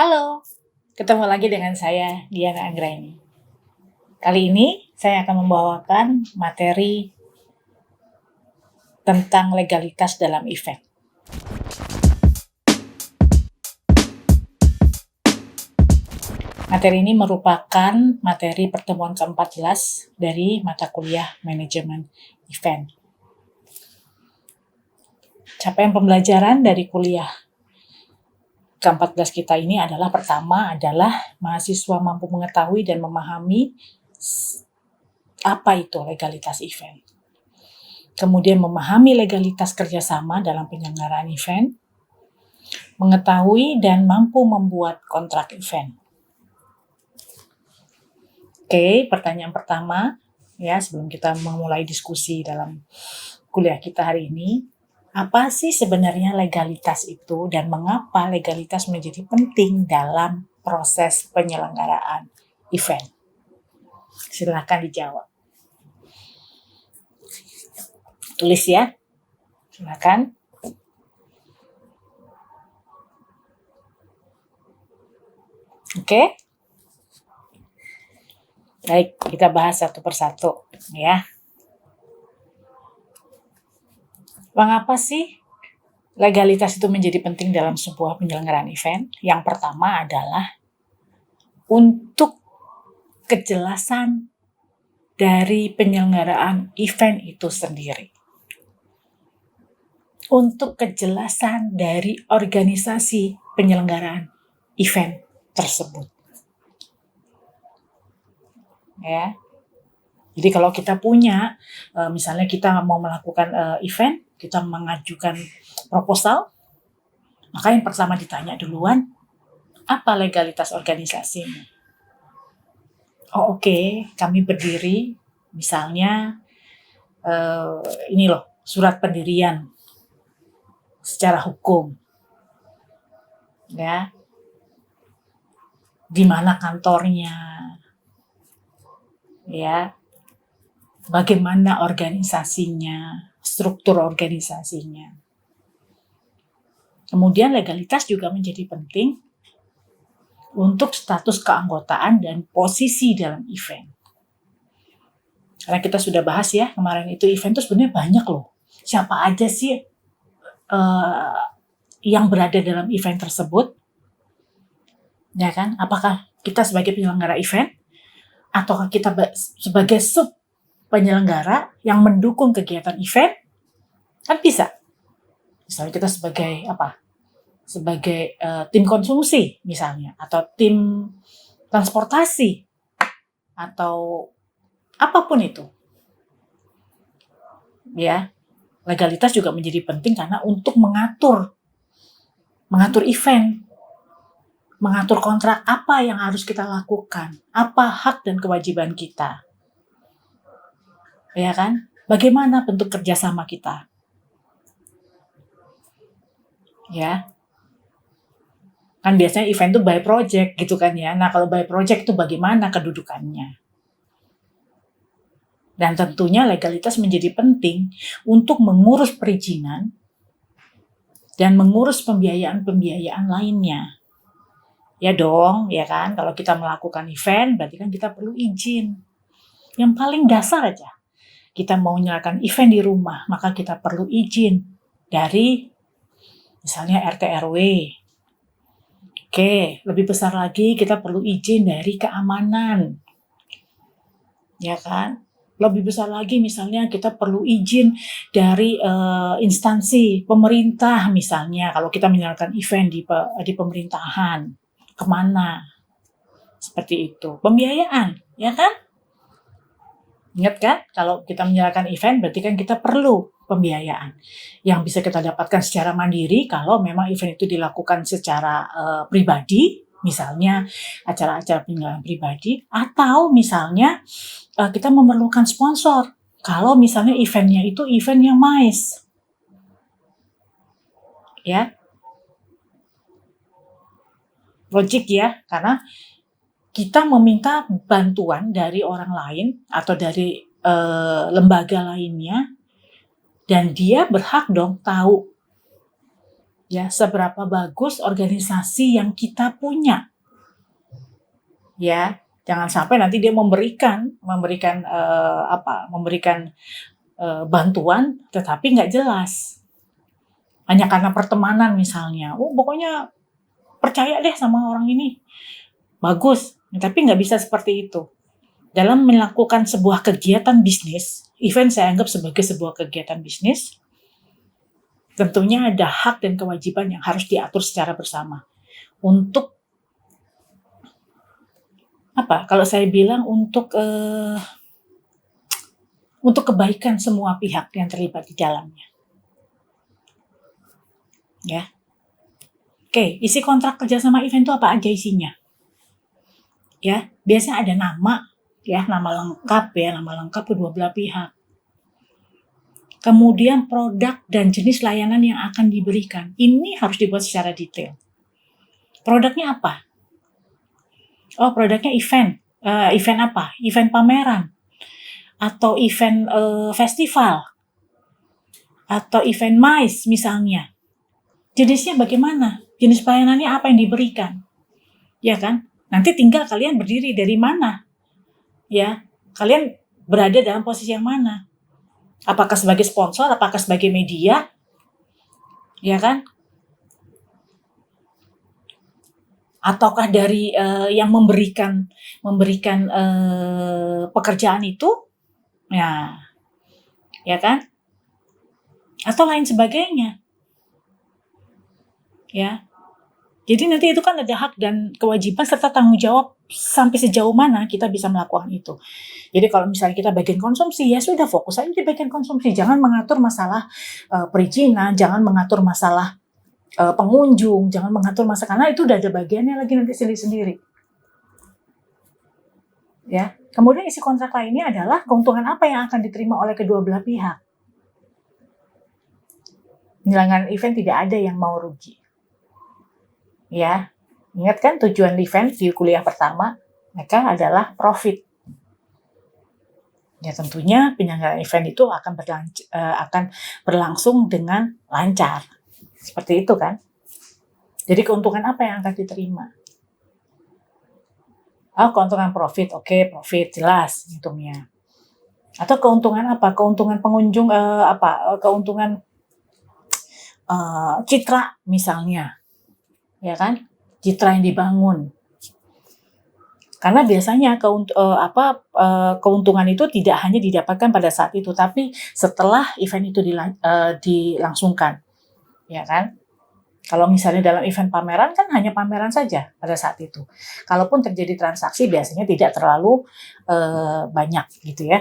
Halo, ketemu lagi dengan saya, Diana Anggraini. Kali ini saya akan membawakan materi tentang legalitas dalam event. Materi ini merupakan materi pertemuan ke-14 dari mata kuliah Manajemen Event. Capaian pembelajaran dari kuliah ke-14 kita ini adalah pertama adalah mahasiswa mampu mengetahui dan memahami apa itu legalitas event. Kemudian memahami legalitas kerjasama dalam penyelenggaraan event, mengetahui dan mampu membuat kontrak event. Oke, pertanyaan pertama ya sebelum kita memulai diskusi dalam kuliah kita hari ini, apa sih sebenarnya legalitas itu dan mengapa legalitas menjadi penting dalam proses penyelenggaraan event? Silakan dijawab. Tulis ya. Silakan. Oke. Baik, kita bahas satu persatu ya. Mengapa sih legalitas itu menjadi penting dalam sebuah penyelenggaraan event? Yang pertama adalah untuk kejelasan dari penyelenggaraan event itu sendiri. Untuk kejelasan dari organisasi penyelenggaraan event tersebut. Ya. Jadi kalau kita punya, misalnya kita mau melakukan event, kita mengajukan proposal, maka yang pertama ditanya duluan, apa legalitas organisasinya? Oh oke, kami berdiri, misalnya ini loh, surat pendirian secara hukum, ya, di mana kantornya, ya, bagaimana organisasinya, struktur organisasinya. Kemudian legalitas juga menjadi penting untuk status keanggotaan dan posisi dalam event. Karena kita sudah bahas ya, kemarin itu event itu sebenarnya banyak loh. Siapa aja sih yang berada dalam event tersebut? Ya kan? Apakah kita sebagai penyelenggara event atau kita sebagai sub penyelenggara yang mendukung kegiatan event? Kan bisa. Misalnya kita sebagai apa? Sebagai tim konsumsi misalnya, atau tim transportasi, atau apapun itu. Ya, legalitas juga menjadi penting karena untuk mengatur event, mengatur kontrak apa yang harus kita lakukan, apa hak dan kewajiban kita. Ya kan? Bagaimana bentuk kerjasama kita? Ya. Kan biasanya event itu by project gitu kan ya. Nah kalau by project itu bagaimana kedudukannya? Dan tentunya legalitas menjadi penting untuk mengurus perizinan dan mengurus pembiayaan lainnya. Ya dong, ya kan? Kalau kita melakukan event, berarti kan kita perlu izin. Yang paling dasar aja. Kita mau menyalakan event di rumah, maka kita perlu izin dari misalnya RT RW. Oke, lebih besar lagi kita perlu izin dari keamanan. Ya kan? Lebih besar lagi misalnya kita perlu izin dari instansi pemerintah misalnya kalau kita menyalakan event di pemerintahan. Kemana? Seperti itu. Pembiayaan, ya kan? Ingat kan? Kalau kita menyalakan event berarti kan kita perlu pembiayaan yang bisa kita dapatkan secara mandiri kalau memang event itu dilakukan secara pribadi, misalnya acara-acara penyelenggaraan pribadi, atau misalnya kita memerlukan sponsor kalau misalnya eventnya itu event yang MICE. Ya. Logik ya, karena kita meminta bantuan dari orang lain atau dari lembaga lainnya dan dia berhak dong tahu Ya, seberapa bagus organisasi yang kita punya. Ya, jangan sampai nanti dia memberikan bantuan tetapi nggak jelas. Hanya karena pertemanan misalnya. Oh, pokoknya percaya deh sama orang ini. Bagus, tapi nggak bisa seperti itu. Dalam melakukan sebuah kegiatan bisnis, event saya anggap sebagai sebuah kegiatan bisnis, tentunya ada hak dan kewajiban yang harus diatur secara bersama. Untuk kalau saya bilang untuk kebaikan semua pihak yang terlibat di dalamnya. Ya. Oke, isi kontrak kerjasama event itu apa aja isinya? Ya, biasanya ada nama, ya, nama lengkap kedua belah pihak. Kemudian produk dan jenis layanan yang akan diberikan. Ini harus dibuat secara detail. Produknya apa? Oh, produknya event. Event apa? Event pameran. Atau event festival. Atau event MICE misalnya. Jenisnya bagaimana? Jenis pelayanannya apa yang diberikan? Ya kan? Nanti tinggal kalian berdiri dari mana. Ya, kalian berada dalam posisi yang mana? Apakah sebagai sponsor, apakah sebagai media? Ya kan? Ataukah dari yang memberikan pekerjaan itu? Ya kan? Atau lain sebagainya. Ya. Jadi nanti itu kan ada hak dan kewajiban serta tanggung jawab sampai sejauh mana kita bisa melakukan itu. Jadi kalau misalnya kita bagian konsumsi, ya sudah fokus aja di bagian konsumsi. Jangan mengatur masalah perizinan, jangan mengatur masalah pengunjung, jangan mengatur masalah, karena itu udah ada bagiannya lagi nanti sendiri-sendiri. Ya. Kemudian isi kontrak lainnya adalah keuntungan apa yang akan diterima oleh kedua belah pihak. Penyelenggaraan event tidak ada yang mau rugi. Ya, ingat kan tujuan event di kuliah pertama, mereka adalah profit. Ya tentunya penyelenggaraan event itu akan berlangsung dengan lancar. Seperti itu kan. Jadi keuntungan apa yang akan diterima? Oh, keuntungan profit. Oke, profit jelas hitungnya. Atau keuntungan apa? Keuntungan pengunjung keuntungan citra misalnya. Ya kan? Citra yang dibangun. Karena biasanya keuntungan itu tidak hanya didapatkan pada saat itu, tapi setelah event itu dilangsungkan. Ya kan? Kalau misalnya dalam event pameran kan hanya pameran saja pada saat itu. Kalaupun terjadi transaksi biasanya tidak terlalu banyak gitu ya.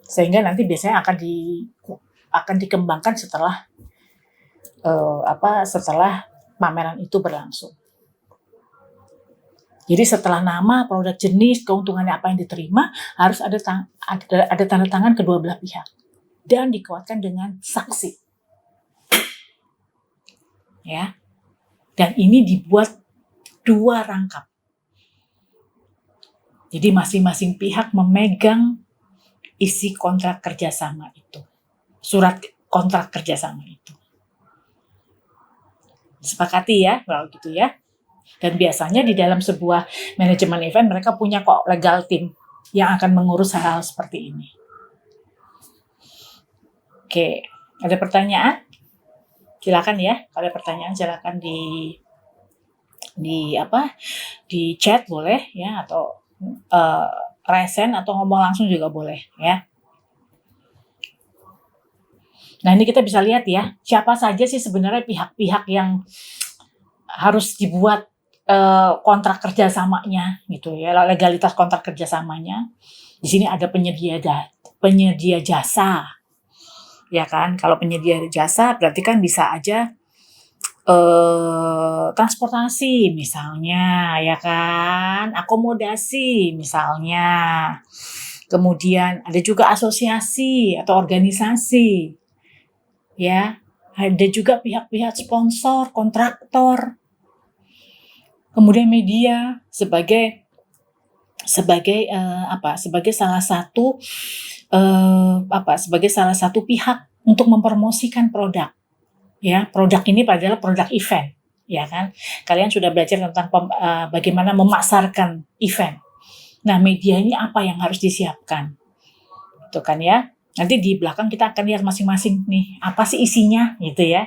Sehingga nanti biasanya akan dikembangkan setelah pameran itu berlangsung. Jadi setelah nama, produk, jenis, keuntungannya apa yang diterima, harus ada tanda tangan kedua belah pihak. Dan dikuatkan dengan saksi. Ya. Dan ini dibuat 2 rangkap. Jadi masing-masing pihak memegang isi kontrak kerjasama itu. Surat kontrak kerjasama itu. Sepakati ya, kalau gitu ya. Dan biasanya di dalam sebuah manajemen event mereka punya kok legal team yang akan mengurus hal-hal seperti ini. Oke, ada pertanyaan? Silakan ya, kalau ada pertanyaan silakan di chat boleh ya, atau resen atau ngomong langsung juga boleh ya. Nah, ini kita bisa lihat ya, siapa saja sih sebenarnya pihak-pihak yang harus dibuat kontrak kerjasamanya gitu ya, legalitas kontrak kerjasamanya. Di sini ada penyedia jasa, ya kan? Kalau penyedia jasa berarti kan bisa aja transportasi misalnya, ya kan? Akomodasi misalnya. Kemudian ada juga asosiasi atau organisasi, ya. Ada juga pihak-pihak sponsor, kontraktor. Kemudian media sebagai salah satu pihak untuk mempromosikan produk. Ya, produk ini adalah produk event, ya kan? Kalian sudah belajar tentang bagaimana memasarkan event. Nah, media ini apa yang harus disiapkan? Itu kan ya. Nanti di belakang kita akan lihat masing-masing nih, apa sih isinya gitu ya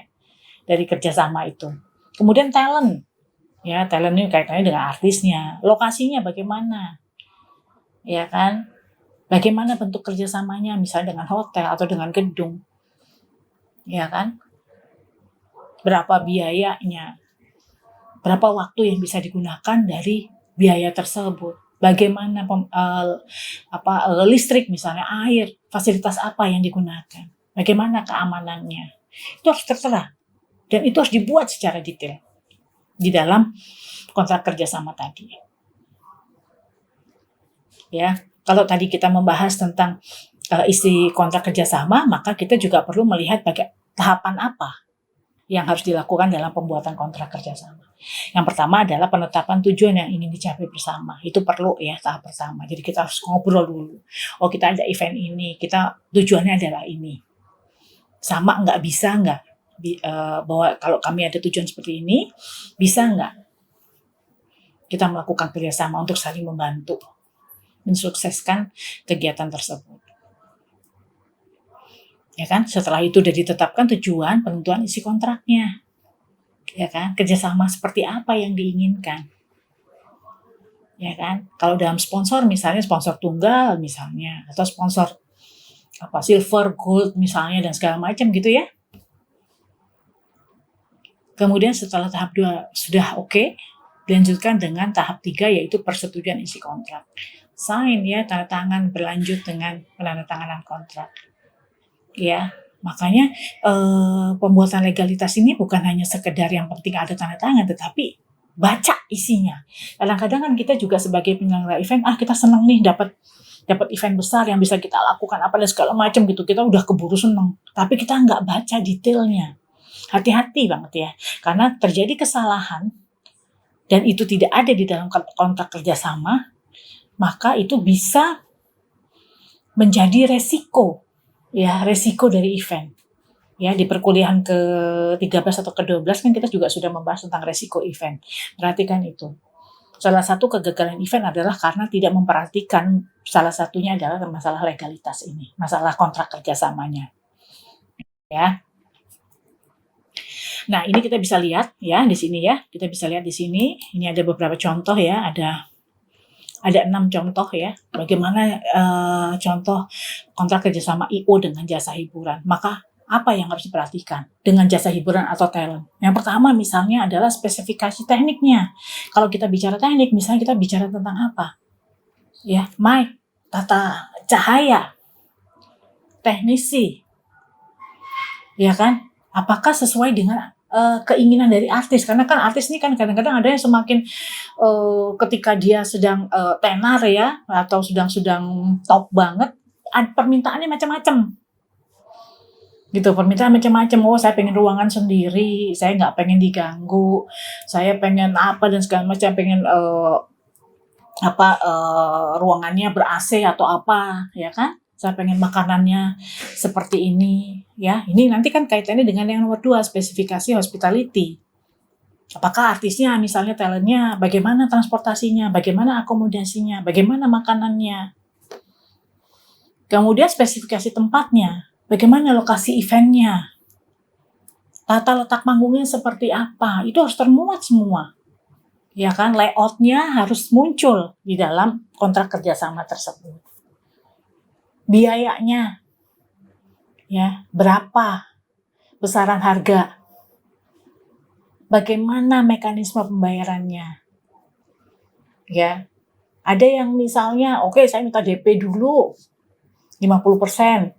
dari kerjasama itu. Kemudian talent, ya talent ini kaitannya dengan artisnya, lokasinya bagaimana, ya kan? Bagaimana bentuk kerjasamanya, misalnya dengan hotel atau dengan gedung, ya kan? Berapa biayanya, berapa waktu yang bisa digunakan dari biaya tersebut. Bagaimana listrik misalnya, air, fasilitas apa yang digunakan, bagaimana keamanannya. Itu harus tertera dan itu harus dibuat secara detail di dalam kontrak kerjasama tadi. Ya, kalau tadi kita membahas tentang isi kontrak kerjasama, maka kita juga perlu melihat tahapan apa yang harus dilakukan dalam pembuatan kontrak kerjasama. Yang pertama adalah penetapan tujuan yang ingin dicapai bersama. Itu perlu ya tahap pertama. Jadi kita harus ngobrol dulu. Oh, kita ada event ini, kita tujuannya adalah ini. Sama nggak, bisa nggak? Bahwa kalau kami ada tujuan seperti ini, bisa nggak kita melakukan kerjasama untuk saling membantu mensukseskan kegiatan tersebut. Ya kan? Setelah itu sudah ditetapkan tujuan, penentuan isi kontraknya. Ya kan? Kerjasama seperti apa yang diinginkan. Ya kan? Kalau dalam sponsor misalnya sponsor tunggal misalnya, atau sponsor silver, gold misalnya dan segala macam gitu ya. Kemudian setelah tahap 2 sudah oke, dilanjutkan dengan tahap 3 yaitu persetujuan isi kontrak. Sign ya, tanda tangan, berlanjut dengan penandatanganan kontrak. Ya, makanya pembuatan legalitas ini bukan hanya sekedar yang penting ada tanda tangan, tetapi baca isinya. Kadang-kadang kan kita juga sebagai penyelenggara event, kita senang nih dapat event besar yang bisa kita lakukan apa dan segala macam gitu, kita udah keburu senang, tapi kita nggak baca detailnya. Hati-hati banget ya, karena terjadi kesalahan dan itu tidak ada di dalam kontrak kerjasama, maka itu bisa menjadi resiko dari event. Ya, di perkuliahan ke-13 atau ke-12 kan kita juga sudah membahas tentang resiko event. Perhatikan itu. Salah satu kegagalan event adalah karena tidak memperhatikan, salah satunya adalah masalah legalitas ini, masalah kontrak kerjasamanya. Ya. Nah, ini kita bisa lihat ya di sini ya. Kita bisa lihat di sini. Ini ada beberapa contoh ya. Ada 6 contoh ya. Bagaimana contoh kontrak kerjasama I.O. dengan jasa hiburan. Maka apa yang harus diperhatikan dengan jasa hiburan atau talent? Yang pertama misalnya adalah spesifikasi tekniknya. Kalau kita bicara teknik, misalnya kita bicara tentang apa? Ya, mic, tata cahaya, teknisi. Ya kan? Apakah sesuai dengan keinginan dari artis? Karena kan artis ini kan kadang-kadang ada yang semakin ketika dia sedang tenar ya, atau sedang top banget, permintaannya macam-macam. Gitu, permintaan macam-macam. Oh, saya pengen ruangan sendiri, saya nggak pengen diganggu, saya pengen apa dan segala macam, pengen ruangannya ber-AC atau apa, ya kan? Saya pengen makanannya seperti ini, ya. Ini nanti kan kaitannya dengan yang nomor 2, spesifikasi hospitality. Apakah artisnya, misalnya talentnya, bagaimana transportasinya, bagaimana akomodasinya, bagaimana makanannya. Kemudian spesifikasi tempatnya, bagaimana lokasi eventnya, tata letak panggungnya seperti apa, itu harus termuat semua. Ya kan, layoutnya harus muncul di dalam kontrak kerjasama tersebut. Biayanya, ya, berapa, besaran harga, bagaimana mekanisme pembayarannya, ya. Ada yang misalnya, oke, saya minta DP dulu 50%,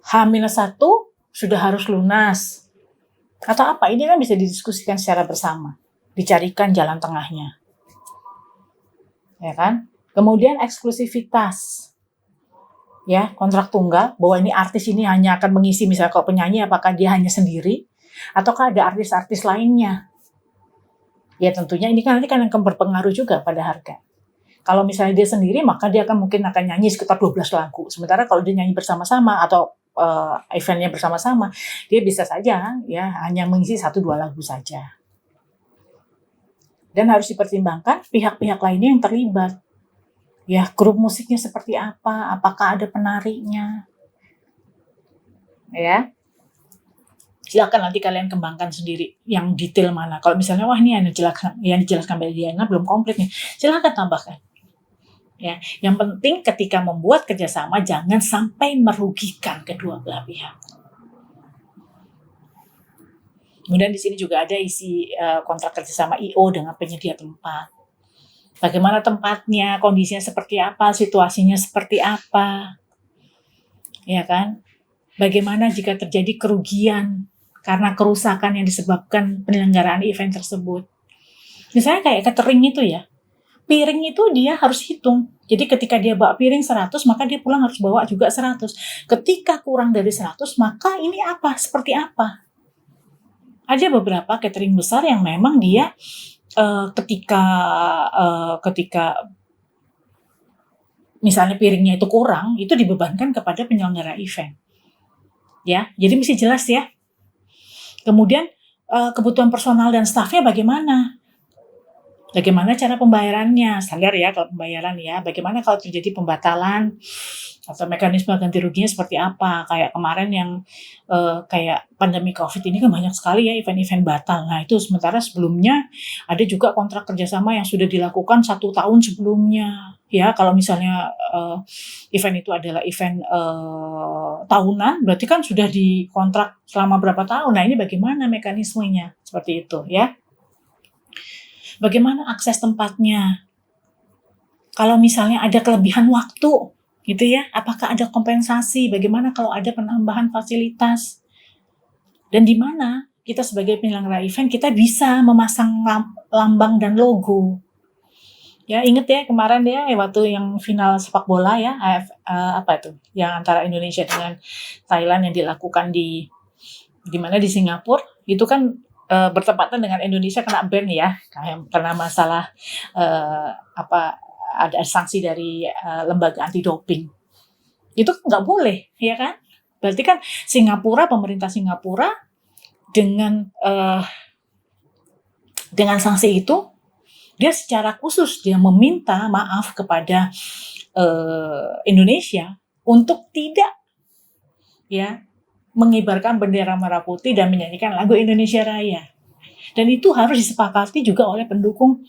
H-1 sudah harus lunas, atau apa, ini kan bisa didiskusikan secara bersama, dicarikan jalan tengahnya, ya kan. Kemudian eksklusivitas, ya, kontrak tunggal, bahwa ini artis ini hanya akan mengisi, misalnya kalau penyanyi apakah dia hanya sendiri ataukah ada artis-artis lainnya. Ya tentunya ini kan nanti kan akan berpengaruh juga pada harga. Kalau misalnya dia sendiri, maka dia mungkin akan nyanyi sekitar 12 lagu. Sementara kalau dia nyanyi bersama-sama atau eventnya bersama-sama, dia bisa saja ya hanya mengisi 1-2 lagu saja. Dan harus dipertimbangkan pihak-pihak lainnya yang terlibat. Ya, grup musiknya seperti apa? Apakah ada penarinya? Ya. Silakan nanti kalian kembangkan sendiri yang detail mana. Kalau misalnya wah ini yang dijelaskan Mbak Diana belum komplit nih, silakan tambahkan. Ya, yang penting ketika membuat kerjasama jangan sampai merugikan kedua belah pihak. Kemudian di sini juga ada isi kontrak kerjasama I.O. dengan penyedia tempat. Bagaimana tempatnya, kondisinya seperti apa, situasinya seperti apa, ya kan? Bagaimana jika terjadi kerugian karena kerusakan yang disebabkan penyelenggaraan event tersebut. Misalnya kayak catering itu ya, piring itu dia harus hitung. Jadi ketika dia bawa piring 100, maka dia pulang harus bawa juga 100. Ketika kurang dari 100, maka ini apa? Seperti apa? Ada beberapa catering besar yang memang dia ketika misalnya piringnya itu kurang, itu dibebankan kepada penyelenggara event. Ya, jadi mesti jelas ya. Kemudian kebutuhan personal dan stafnya bagaimana? Bagaimana cara pembayarannya? Standar ya kalau pembayaran ya. Bagaimana kalau terjadi pembatalan atau mekanisme ganti ruginya seperti apa? Kayak kemarin yang kayak pandemi COVID ini kan banyak sekali ya event-event batal. Nah itu sementara sebelumnya ada juga kontrak kerjasama yang sudah dilakukan 1 tahun sebelumnya. Ya kalau misalnya event itu adalah event tahunan, berarti kan sudah dikontrak selama berapa tahun. Nah ini bagaimana mekanismenya? Seperti itu ya. Bagaimana akses tempatnya? Kalau misalnya ada kelebihan waktu, gitu ya, apakah ada kompensasi? Bagaimana kalau ada penambahan fasilitas? Dan di mana kita sebagai penyelenggara event kita bisa memasang lambang dan logo. Ya inget ya kemarin ya waktu yang final sepak bola ya apa itu yang antara Indonesia dengan Thailand yang dilakukan di mana di Singapura itu kan bertepatan dengan Indonesia kena ban ya karena masalah ada sanksi dari lembaga anti doping. Itu nggak boleh ya kan? Berarti kan pemerintah Singapura dengan sanksi itu dia secara khusus dia meminta maaf kepada Indonesia untuk tidak ya mengibarkan bendera merah putih dan menyanyikan lagu Indonesia Raya. Dan itu harus disepakati juga oleh pendukung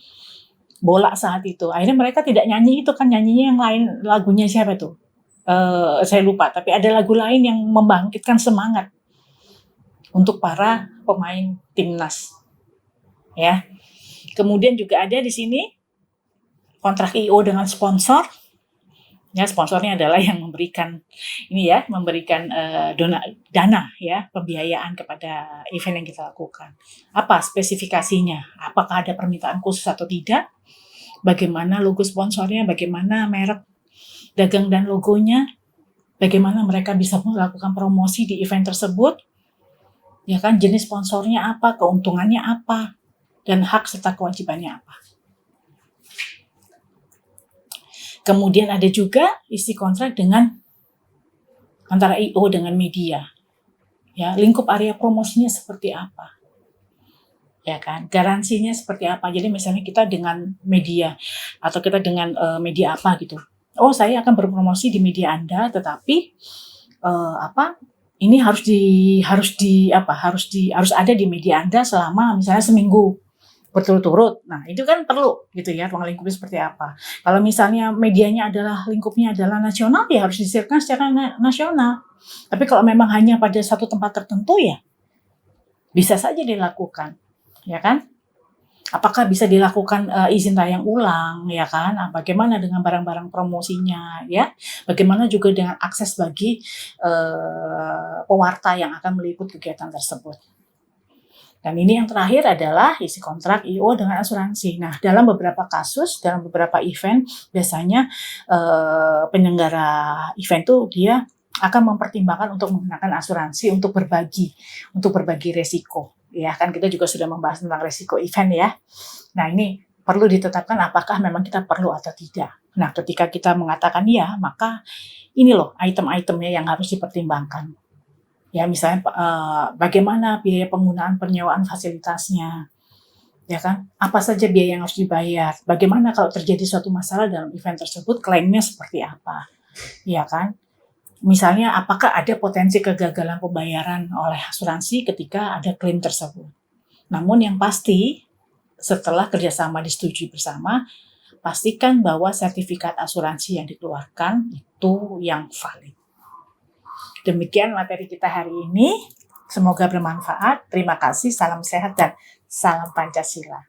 bola saat itu. Akhirnya mereka tidak nyanyi itu kan nyanyinya yang lain, lagunya siapa tuh? Saya lupa, tapi ada lagu lain yang membangkitkan semangat untuk para pemain timnas. Ya. Kemudian juga ada di sini kontrak I.O. dengan sponsor. Ya, sponsornya adalah yang memberikan dana ya, pembiayaan kepada event yang kita lakukan. Apa spesifikasinya? Apakah ada permintaan khusus atau tidak? Bagaimana logo sponsornya? Bagaimana merek dagang dan logonya? Bagaimana mereka bisa melakukan promosi di event tersebut? Ya kan, jenis sponsornya apa? Keuntungannya apa? Dan hak serta kewajibannya apa. Kemudian ada juga isi kontrak dengan antara I.O. dengan media. Ya, lingkup area promosinya seperti apa. Ya kan, garansinya seperti apa. Jadi misalnya kita dengan media atau kita dengan media apa gitu. Oh, saya akan berpromosi di media Anda, tetapi ini harus ada di media Anda selama misalnya seminggu berturut-turut. Nah, itu kan perlu gitu ya, ruang lingkupnya seperti apa. Kalau misalnya medianya lingkupnya adalah nasional, ya harus disiarkan secara nasional. Tapi kalau memang hanya pada satu tempat tertentu ya bisa saja dilakukan. Ya kan? Apakah bisa dilakukan izin tayang ulang, ya kan? Bagaimana dengan barang-barang promosinya, ya? Bagaimana juga dengan akses bagi pewarta yang akan meliput kegiatan tersebut. Dan ini yang terakhir adalah isi kontrak I.O. dengan asuransi. Nah, dalam beberapa kasus, dalam beberapa event, biasanya penyelenggara event itu dia akan mempertimbangkan untuk menggunakan asuransi untuk berbagi resiko. Ya, kan kita juga sudah membahas tentang resiko event ya. Nah, ini perlu ditetapkan apakah memang kita perlu atau tidak. Nah, ketika kita mengatakan iya, maka ini loh item-itemnya yang harus dipertimbangkan. Ya, misalnya bagaimana biaya penggunaan penyewaan fasilitasnya, ya kan? Apa saja biaya yang harus dibayar? Bagaimana kalau terjadi suatu masalah dalam event tersebut, klaimnya seperti apa, ya kan? Misalnya, apakah ada potensi kegagalan pembayaran oleh asuransi ketika ada klaim tersebut? Namun yang pasti, setelah kerjasama disetujui bersama, pastikan bahwa sertifikat asuransi yang dikeluarkan itu yang valid. Demikian materi kita hari ini. Semoga bermanfaat. Terima kasih. Salam sehat dan salam Pancasila.